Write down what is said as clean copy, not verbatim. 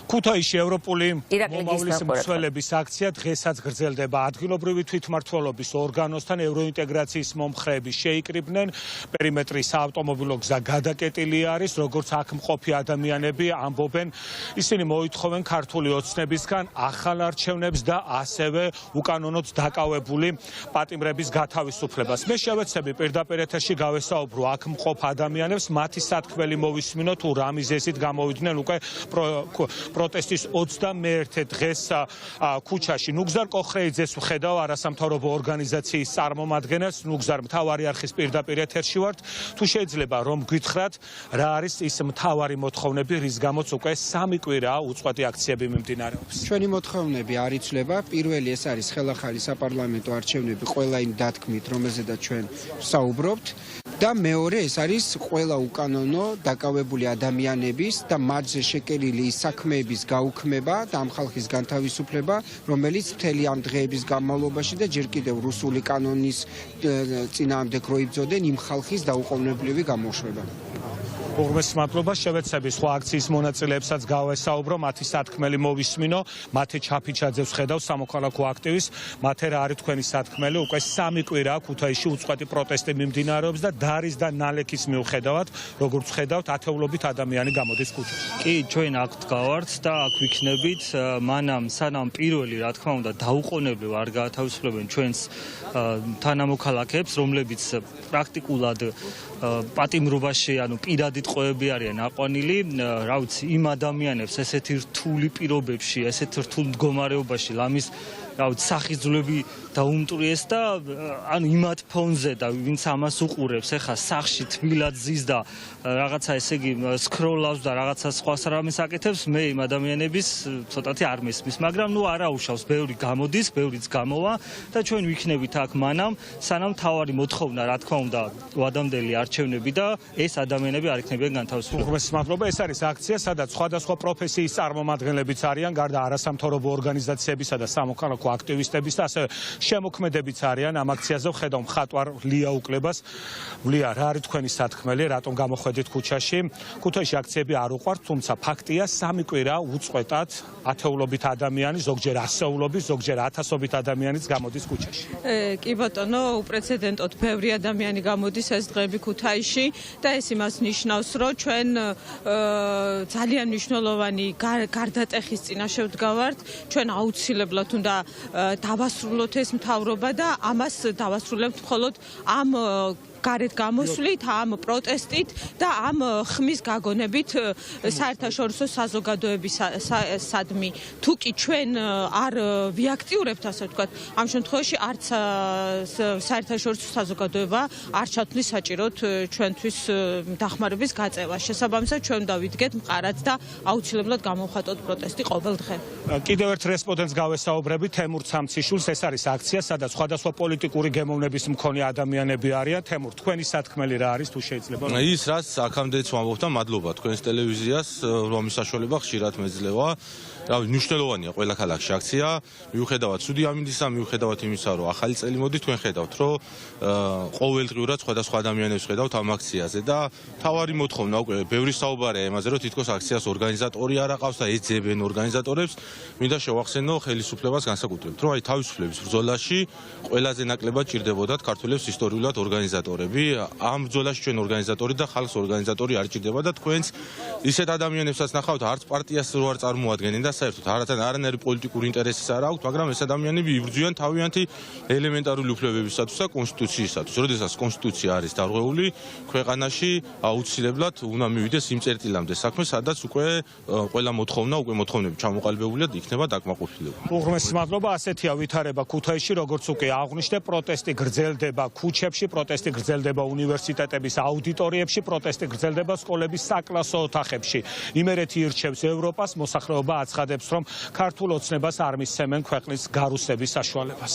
ქუთაისში ევროპული მომავლის მსვლელების აქცია დღესაც გრძელდება. ადგილობრივი თვითმმართველობის ორგანოსთან ევროინტეგრაციის მომხრეები შეიკრიბნენ. პერიმეტრის საავტომობილო გზა გადაკეტილი არის, როგორც აქ მყოფი ადამიანები ამბობენ. ისინი მოითხოვენ ქართული ოცნებისგან ახალ არჩევნებს და ასევე უკანონოდ დაკავებული პატიმრების გათავისუფლებას. მე შევეცდები პირდაპირ ეთერში გავესაუბრო აქ მყოფ ადამიანებს, მათი სათქმელი მოვისმინო თუ რა მიზეზით გამოვიდნენ უკვე პროტესტის 21 დღეს ქუჩაში. ნუგზარ კოხრეიძეს ვხედავ, არასამთავრობო ორგანიზაციის წარმომადგენელს. ნუგზარ, მთავარი არხის პირდაპირ ეთერში ვართ. თუ შეიძლება რომ გითხრათ, რა არის ის მთავარი მოთხოვნები, რის გამოც უკვე 3 კვირაა უწყვეტი აქციები მიმდინარეობს? ჩვენი მოთხოვნები არ იცვლება. პირველი ეს არის ხელახალი საპარლამენტო არჩევნები ყველა იმ დათქმით, რომელზედაც ჩვენ ვსაუბრობთ. და მეორე ეს არის ყველა უკანონო დაკავებული ადამიანების და მათზე შეკერილი საქმეების გაუქმება და ამ ხალხის განთავისუფლება, რომელიც მთელი ამ დღეების განმავლობაში და ჯერ კიდევ რუსული კანონის წინააღმდეგ რო იბრძოდნენ იმ ხალხის დაუყოვნებლივი გამოშვება. უღრმეს მადლობა. შევეცდები სხვა აქციის მონაწილეებსაც გავესაუბრო, მათი სათქმელი მოვისმინო. მათე ჩაფიჩაძეს ვხედავ, სამოქალაქო აქტივისტს. მათე რა არის თქვენი სათქმელი? უკვე 3 კვირაა ქუთაისში უწყვეტი პროტესტი მიმდინარეობს და დარის და ნალექის მიუხედავად, როგორც ვხედავთ, ათეულობით ადამიანი გამოდის ქუჩაში. კი, ჩვენ აქ ვდგავართ და აქ ვიქნებით, მანამ სანამ პირველი, რა თქმა უნდა, დაუყოვნებლივ არ გაათავისუფლებენ ჩვენს თანამოქალაქეებს, რომლებიც პრაქტიკულად პატიმრობაში, ანუ პირადი ტყვეები არიან აყვანილი, რა ვიცი, იმ ადამიანებს ესეთი რთული პირობებში, ესეთ რთულ მდგომარეობაში ლამის სახიზვლები დაუმტვრიეს და ანუ იმათ ფონზე და ვინც ამას უყურებს, ეხა სახში თბილად ზის და რაღაცა ესე იგი სკროლავს და რაღაცა სხვას რამეს აკეთებს, მე იმ ადამიანების ცოტათი არ მესმის, მაგრამ ნუ არა უშავს, ბევრი გამოდის, ბევრიც გამოვა და ჩვენ ვიქნებით აქ მანამ, სანამ თავარი მოთხოვნა, რა თქმა უნდა, ვადამდელი არჩევნები და ეს ადამიანები არ იქნებიან განთავისუფლებული. უღრმეს მადლობა. ეს არის აქცია, სადაც სხვადასხვა პროფესიის წარმომადგენლებიც არიან, გარდა არასამთავრობო ორგანიზაციებისა და სამოქალაქო აქტივისტების და ასევე შემოქმედებიც არიან. ამ აქციაზე ვხედავ მხატვარ ლია უკლებას. ლია, რა არის თქვენი სათქმელი, რატომ გამოხვედით ქუჩაში? ქუთაისში აქციები არ უყვართ, თუმცა ფაქტია 3 კვირა უწყვეტად ათეულობით ადამიანი, ზოგჯერ ასეულობით, ზოგჯერ ათასობით ადამიანიც გამოდის ქუჩაში. კი ბატონო, უპრეცედენტოდ ბევრი ადამიანი გამოდის ეს დღეები ქუთაისში და ეს იმას ნიშნავს, რომ ჩვენ ძალიან მნიშვნელოვანი გარდატეხის წინაშე ვდგავართ. ჩვენ აუცილებლად უნდა დავასრულოთ ეს მთავრობა და ამას დავასრულებთ მხოლოდ ამ გარეთ გამოსვლით, ამ პროტესტით და ამ ხმის გაგონებით საერთაშორისო საზოგადოებისადმი. თუ კი ჩვენ არ ვიაქტიურებთ, ასე ვთქვათ, ამ შემთხვევაში არც საერთაშორისო საზოგადოება არ ჩათვლის საჭიროდ ჩვენთვის დახმარების გაწევა. შესაბამისად, ჩვენ უნდა ვიდგეთ მყარად და აუცილებლად გამოვხატოთ პროტესტი ყოველ დღე. კიდევ ერთ რესპონდენტს გავესაუბრები, თემურ ცამციშვილს. ეს არის აქცია, სადაც სხვადასხვა პოლიტიკური გემოვნების მქონე ადამიანები არიან. თქვენი სათქმელი რა არის, თუ შეიძლება? ის რაც აქამდეც ვამბობ და მადლობა თქვენს ტელევიზიას, რომლის საშუალება ხშირად მეძლევა. მნიშვნელოვანია ყველა ქალაქში აქცია, მიუხედავად ცუდი ამინდისა, მიუხედავად იმისა, რომ ახალი წელი მოდის, თქვენ ხედავთ, რომ ყოველდღიურად სხვადასხვა ადამიანებს ხედავთ ამ აქციაზე და თავარი მოთხოვნა უკვე ბევრი საუბარია იმაზე, რომ თითქოს აქციას ორგანიზატორი არ აყავს და ეძებენ ორგანიზატორებს. მინდა შევახსენო ხელისუფლებას განსაკუთრებით, რომ აი თავისუფლების ბრძოლაში ყველაზე ნაკლებად ჭირდებოდათ ქართველებს ისტორიულად ორგანიზატორები. ამ ბრძოლაში ჩვენ ორგანიზატორი და ხალხს ორგანიზატორი არ ჭირდება და თქვენს ისეთ ადამიანებსაც ნახავთ, არც პარტიას რო არ წარმოადგენენ და საერთოდ არანაირი პოლიტიკური ინტერესის არ აქვს, მაგრამ ეს ადამიანები იბრძვიან თავიანთი ელემენტარული უფლებებისათვის და კონსტიტუციისათვის. როდესაც კონსტიტუცია არის დარღვეული ქვეყანაში, აუცილებლად უნდა მივიდეს იმ წერტილამდე საქმე, სადაც უკვე ყველა მოთხოვნები ჩამოყალიბებულია და იქნება დაკმაყოფილებული. უღრმესი მადლობა. ასეთია ვითარება ქუთაისში, როგორც უკვე აღვნიშნე, პროტესტი გრძელდება ქუჩებში, პროტესტი გრძელდება უნივერსიტეტების აუდიტორიებში, პროტესტი გრძელდება სკოლების საკლასო ოთახებში. იმერეთი ირჩევს ევროპას, მოსახლეობა აცხადებს, რომ ქართულ ოცნებას არ მისცემენ ქვეყნის გარუსების საშუალებას.